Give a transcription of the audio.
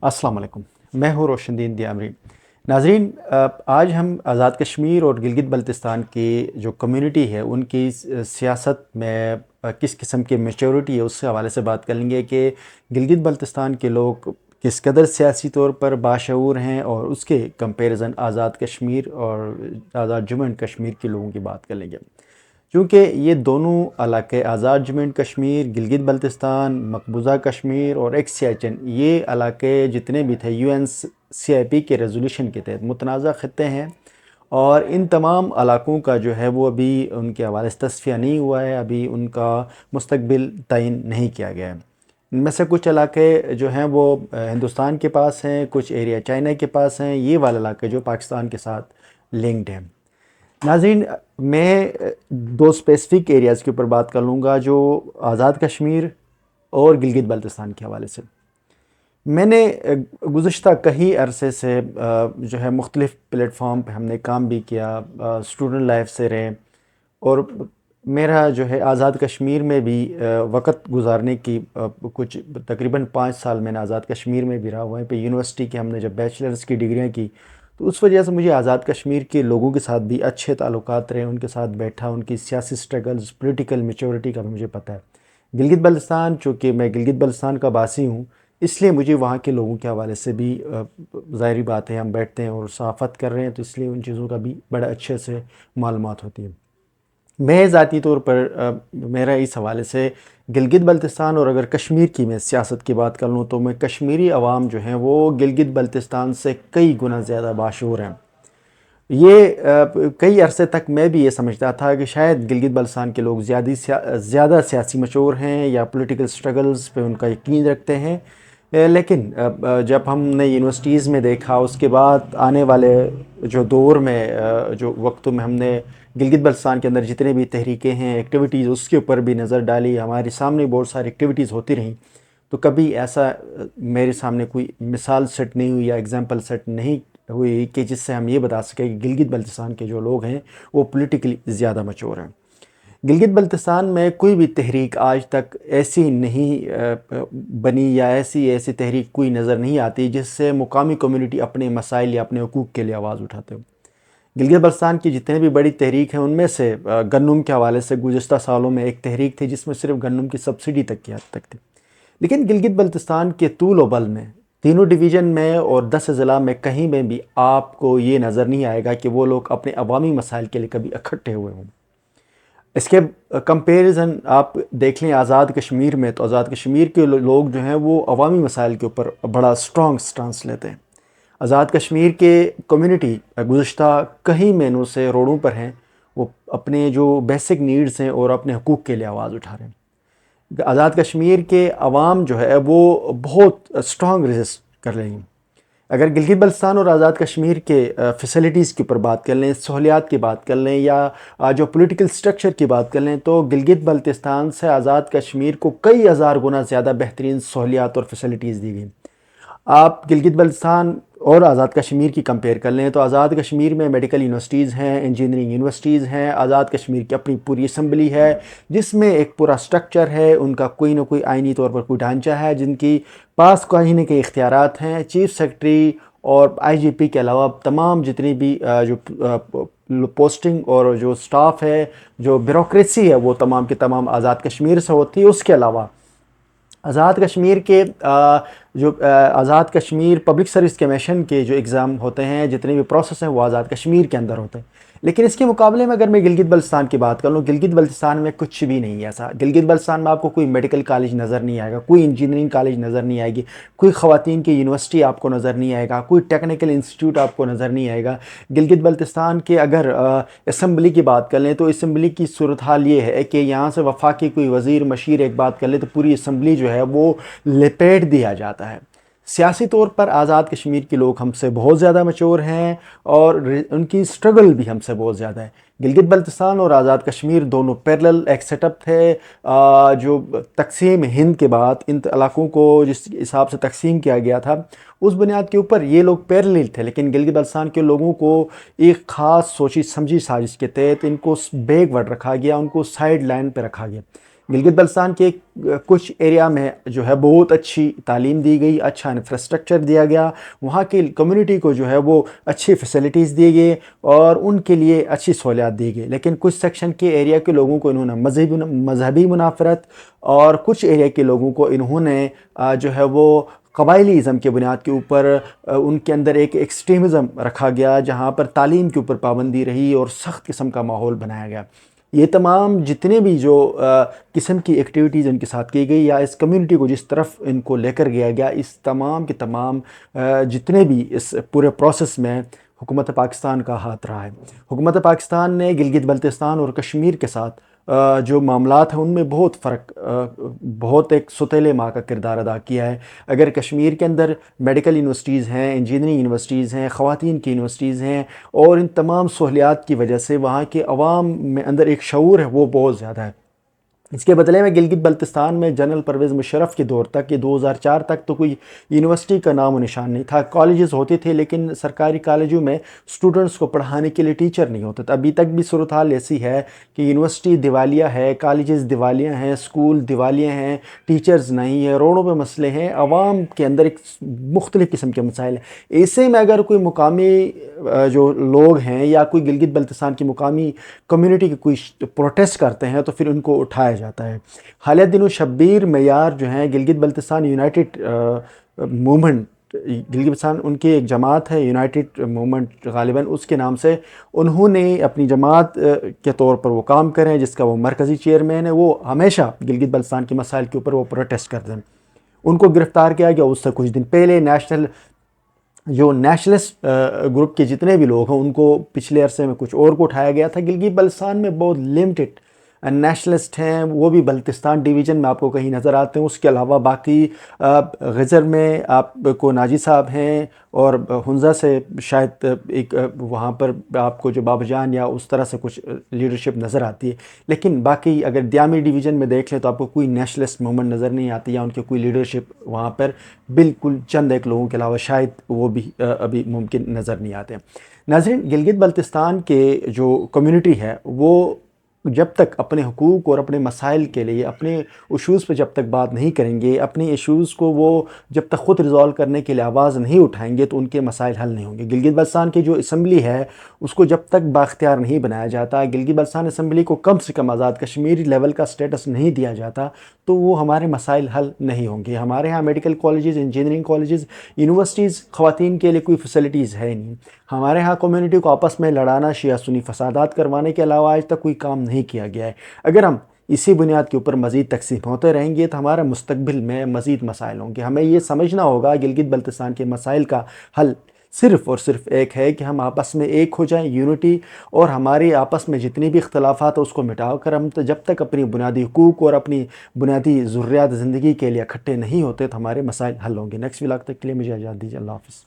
अस्सलाम वालेकुम। मैं हूँ रोशनदीन दियामरी। नाज़रीन, आज हम आज़ाद कश्मीर और गिलगित बल्तिस्तान की जो कम्युनिटी है उनकी सियासत में किस किस्म की मैच्योरिटी है उससे हवाले से बात करेंगे कि गिलगित बल्तिस्तान के लोग किस कदर सियासी तौर पर बाशऊर हैं, और उसके कंपैरिजन आज़ाद कश्मीर और आज़ाद जम्मू एंड कश्मीर के लोगों की बात करेंगे। क्योंकि ये दोनों इलाके आज़ाद जम्मू एंड कश्मीर, गिलगित बल्तिस्तान, मकबूजा कश्मीर और एक्स सियाचिन, ये इलाके जितने भी थे UNCIP के रेजोल्यूशन के तहत मुतनाज़ा ख़त्े हैं, और इन तमाम इलाकों का जो है वो अभी उनके हवाले से तस्फ़िया नहीं हुआ है, अभी उनका मुस्तकबिल तयन नहीं किया गया है। इनमें से कुछ इलाके जो हैं वो हिंदुस्तान के पास हैं, कुछ एरिया चाइना के पास हैं, ये वाले इलाके जो पाकिस्तान के साथ लिंक्ड हैं। नाज़रीन, मैं दो स्पेसिफ़िक एरियाज़ के ऊपर बात कर लूँगा जो आज़ाद कश्मीर और गिलगित बल्तिस्तान के हवाले से। मैंने गुज़श्ता कई अरसे से जो है मुख्तलिफ़ प्लेटफॉर्म पे हमने काम भी किया, स्टूडेंट लाइफ से रहे, और मेरा जो है आज़ाद कश्मीर में भी वक़्त गुज़ारने की कुछ तकरीबन 5 साल मैंने आज़ाद कश्मीर में भी रहा। वहीं पे यूनिवर्सिटी के हमने जब बैचलर्स की डिग्रियाँ की, तो उस वजह से मुझे आज़ाद कश्मीर के लोगों के साथ भी अच्छे ताल्लुकात रहे, उनके साथ बैठा, उनकी सियासी स्ट्रगल्स, पॉलिटिकल मैच्योरिटी का भी मुझे पता है। गिलगित बल्तिस्तान, चूँकि मैं गिलगित बल्तिस्तान का बासी हूँ, इसलिए मुझे वहाँ के लोगों के हवाले से भी ज़ाहिरी बात है, हम बैठते हैं और सहाफ़त कर रहे हैं, तो इसलिए उन चीज़ों का भी बड़ा अच्छे से मालूमात होती है। मैं ज़ाती तौर पर मेरा इस हवाले से गिलगित बल्तिस्तान, और अगर कश्मीर की मैं सियासत की बात कर लूँ तो मैं कश्मीरी अवाम जो हैं वो गिलगित बल्तिस्तान से कई गुना ज़्यादा बाशऊर हैं। ये कई अरसे तक मैं भी ये समझता था कि शायद गिलगित बल्तिस्तान के लोग ज़्यादा सियासी मशहूर हैं या पॉलिटिकल स्ट्रगल्स पे उनका यकीन रखते हैं। लेकिन जब हमने यूनिवर्सिटीज़ में देखा, उसके बाद आने वाले जो दौर में जो वक्तों में हमने गिलगित बल्तिस्तान के अंदर जितने भी तहरीकें हैं, एक्टिविटीज़, उसके ऊपर भी नज़र डाली, हमारे सामने बहुत सारी एक्टिविटीज़ होती रहीं, तो कभी ऐसा मेरे सामने कोई मिसाल सेट नहीं हुई या एग्ज़ाम्पल सेट नहीं हुई कि जिससे हम ये बता सकें कि गिलगित बल्तिस्तान के जो लोग हैं वो पॉलिटिकली ज़्यादा मैच्योर हैं। गिलगित बल्तिस्तान में कोई भी तहरीक आज तक ऐसी नहीं बनी, या ऐसी तहरीक कोई नज़र नहीं आती जिससे मुकामी कम्युनिटी अपने मसाइल या अपने हकूक़ के लिए आवाज़ उठाते हो। गिलगित बल्तिस्तान की जितने भी बड़ी तहरीक हैं उनमें से गन्नुम के हवाले से गुज़श्ता सालों में एक तहरीक थी जिसमें सिर्फ गन्नुम की सब्सिडी तक की हद तक थी। लेकिन गिलगित बल्तिस्तान के तूल व बल में, तीनों डिवीज़न में और 10 ज़िला में, कहीं में भी आपको ये नज़र नहीं आएगा कि वो लोग अपने अवामी मसाइल के लिए कभी इकट्ठे हुए हों। इसके कंपैरिजन आप देख लें आज़ाद कश्मीर में, तो आज़ाद कश्मीर के लोग जो हैं वो अवामी मसाइल के ऊपर बड़ा स्ट्रॉन्ग स्टांस लेते हैं। आज़ाद कश्मीर के कम्युनिटी गुज़श्ता कई महीनों से रोडों पर हैं, वो अपने जो बेसिक नीड्स हैं और अपने हकूक़ के लिए आवाज़ उठा रहे हैं। आज़ाद कश्मीर के अवाम जो है वो बहुत स्ट्रॉन्ग रेजिस्ट कर रही हैं। अगर गिलगित बल्तिस्तान और आज़ाद कश्मीर के फैसिलिटीज़ के ऊपर बात कर लें, सहूलियात की बात कर लें, या जो पॉलिटिकल स्ट्रक्चर की बात कर लें, तो गिलगित बल्तिस्तान से आज़ाद कश्मीर को कई हज़ार गुना ज़्यादा बेहतरीन सहूलियात और फैसिलिटीज़ दी गई। आप गिलगित बल्तिस्तान और आज़ाद कश्मीर की कंपेयर कर लें तो आज़ाद कश्मीर में मेडिकल यूनिवर्सिटीज़ हैं, इंजीनियरिंग यूनिवर्सिटीज़ हैं, आज़ाद कश्मीर की अपनी पूरी असम्बली है जिसमें एक पूरा स्ट्रक्चर है, उनका कोई ना कोई आइनी तौर पर कोई ढांचा है, जिनकी पास कहीं न कहीं इख्तियारात हैं। चीफ सेक्रेटरी और IGP के अलावा तमाम जितनी भी जो पोस्टिंग और जो स्टाफ है, जो ब्यूरोक्रेसी है, वो तमाम के तमाम आज़ाद कश्मीर से होती है। उसके अलावा आज़ाद कश्मीर के Azad Kashmir public service commission के जो एग्ज़ाम होते हैं, जितने भी प्रोसेस हैं, वो आज़ाद कश्मीर के अंदर होते हैं। लेकिन इसके मुकाबले में अगर मैं गिलगित बल्तिस्तान की बात कर लूँ, गिलगित बल्तिस्तान में कुछ भी नहीं है ऐसा। गिलगित बल्तिस्तान में आपको कोई मेडिकल कॉलेज नज़र नहीं आएगा, कोई इंजीनियरिंग कॉलेज नज़र नहीं आएगी, कोई ख़वातीन की यूनिवर्सिटी आपको नज़र नहीं आएगा, कोई टेक्निकल इंस्टीट्यूट आपको नज़र नहीं आएगा। गिलगित बल्तिस्तान के अगर असम्बली की बात कर लें तो असम्बली की सूरत हाल ये है कि यहाँ से वफाकी कोई वज़ीर मशीर एक बात कर ले तो पूरी असम्बली जो है वो लपेट दिया जाता है। सियासी तौर पर आज़ाद कश्मीर के लोग हमसे बहुत ज़्यादा मैच्योर हैं और उनकी स्ट्रगल भी हमसे बहुत ज़्यादा है। गिलगित बल्तिस्तान और आज़ाद कश्मीर दोनों पैरेलल एक सेटअप थे। जो तकसीम हिंद के बाद इन इलाकों को जिस हिसाब से तकसीम किया गया था, उस बुनियाद के ऊपर ये लोग पैरेलल थे, लेकिन गिलगित बल्तिस्तान के लोगों को एक ख़ास सोची समझी साजिश के तहत इनको बैकवर्ड रखा गया, उनको साइड लाइन पर रखा गया। گلگت بلتستان کے کچھ ایریا میں جو ہے بہت اچھی تعلیم دی گئی، اچھا انفراسٹرکچر دیا گیا، وہاں کی کمیونٹی کو جو ہے وہ اچھی فیسلٹیز دی گئی اور ان کے لیے اچھی سہولیات دی گئی، لیکن کچھ سیکشن کے ایریا کے لوگوں کو انہوں نے مذہبی منافرت اور کچھ ایریا کے لوگوں کو انہوں نے جو ہے وہ قبائلی ازم کے بنیاد کے اوپر ان کے اندر ایک ایکسٹریمزم رکھا گیا، جہاں پر تعلیم کے اوپر پابندی رہی اور سخت قسم کا ماحول بنایا گیا۔ یہ تمام جتنے بھی جو قسم کی ایکٹیویٹیز ان کے ساتھ کی گئی یا اس کمیونٹی کو جس طرف ان کو لے کر گیا گیا، اس تمام کے تمام جتنے بھی اس پورے پروسیس میں حکومت پاکستان کا ہاتھ رہا ہے۔ حکومت پاکستان نے گلگت بلتستان اور کشمیر کے ساتھ جو معاملات ہیں ان میں بہت فرق، بہت ایک ستیلے ماں کا کردار ادا کیا ہے۔ اگر کشمیر کے اندر میڈیکل یونیورسٹیز ہیں، انجینئرنگ یونیورسٹیز ہیں، خواتین کی یونیورسٹیز ہیں، اور ان تمام سہولیات کی وجہ سے وہاں کے عوام میں اندر ایک شعور ہے وہ بہت زیادہ ہے۔ اس کے بدلے میں گلگت بلتستان میں جنرل پرویز مشرف کے دور تک، یہ 2004 تک تو کوئی یونیورسٹی کا نام و نشان نہیں تھا۔ کالجز ہوتے تھے لیکن سرکاری کالجوں میں اسٹوڈنٹس کو پڑھانے کے لیے ٹیچر نہیں ہوتے تھے۔ ابھی تک بھی صورتحال ایسی ہے کہ یونیورسٹی دیوالیہ ہے، کالجز دیوالیہ ہیں، اسکول دیوالیہ ہیں، ٹیچرز نہیں ہیں، روڈوں پہ مسئلے ہیں، عوام کے اندر ایک مختلف قسم کے مسائل ہیں۔ ایسے میں اگر کوئی مقامی جو لوگ ہیں یا کوئی گلگت بلتستان کی مقامی کمیونٹی کے کوئی پروٹیسٹ کرتے ہیں تو پھر ان کو اٹھایا جاتا ہے۔ حالیہ دنوں شبیر معیار جو ہیں گلگت بلتستان یونائٹڈ موومنٹ، گلگت بلتستان ان کی ایک جماعت ہے یونائٹڈ موومنٹ غالباً اس کے نام سے، انہوں نے اپنی جماعت کے طور پر وہ کام کریں جس کا وہ مرکزی چیئرمین ہے، وہ ہمیشہ گلگت بلتستان کے مسائل کے اوپر وہ پروٹیسٹ کرتے ہیں۔ ان کو گرفتار کیا گیا اس سے کچھ دن پہلے۔ نیشنلسٹ گروپ کے جتنے بھی لوگ ہیں ان کو پچھلے عرصے میں کچھ اور کو اٹھایا گیا تھا۔ گلگت بلتستان میں بہت لمیٹڈ نیشنلسٹ ہیں، وہ بھی بلتستان ڈویژن میں آپ کو کہیں نظر آتے ہیں۔ اس کے علاوہ باقی غزر میں آپ کو ناجی صاحب ہیں، اور ہنزہ سے شاید ایک وہاں پر آپ کو جو بابا جان یا اس طرح سے کچھ لیڈرشپ نظر آتی ہے، لیکن باقی اگر دیامی ڈویژن میں دیکھ لیں تو آپ کو کوئی نیشنلسٹ موومنٹ نظر نہیں آتی یا ان کی کوئی لیڈرشپ وہاں پر، بالکل چند ایک لوگوں کے علاوہ شاید وہ بھی ابھی ممکن نظر نہیں آتے۔ ناظرین، گلگت بلتستان کے جو کمیونٹی ہے وہ جب تک اپنے حقوق اور اپنے مسائل کے لیے اپنے ایشوز پہ جب تک بات نہیں کریں گے، اپنے ایشوز کو وہ جب تک خود ریزالو کرنے کے لیے آواز نہیں اٹھائیں گے تو ان کے مسائل حل نہیں ہوں گے۔ گلگت بلتستان کی جو اسمبلی ہے اس کو جب تک بااختیار نہیں بنایا جاتا، گلگت بلتستان اسمبلی کو کم سے کم آزاد کشمیر لیول کا سٹیٹس نہیں دیا جاتا، تو وہ ہمارے مسائل حل نہیں ہوں گے۔ ہمارے ہاں medical colleges, engineering colleges, universities خواتین کے لیے کوئی فیسلٹیز ہے نہیں۔ ہمارے ہاں کمیونٹی کو آپس میں لڑانا، شیعہ سنی فسادات کروانے کے علاوہ آج تک کوئی کام نہیں کیا گیا ہے۔ اگر ہم اسی بنیاد کے اوپر مزید تقسیم ہوتے رہیں گے تو ہمارا مستقبل میں مزید مسائل ہوں گے۔ ہمیں یہ سمجھنا ہوگا گلگت بلتستان کے مسائل کا حل صرف اور صرف ایک ہے کہ ہم آپس میں ایک ہو جائیں، یونٹی، اور ہمارے آپس میں جتنی بھی اختلافات ہیں اس کو مٹا کر ہم جب تک اپنی بنیادی حقوق اور اپنی بنیادی ضروریات زندگی کے لیے اکٹھے نہیں ہوتے تو ہمارے مسائل حل ہوں گے۔ نیکسٹ ولاگ تک کے لیے مجھے اجازت دیجیے۔ اللہ حافظ۔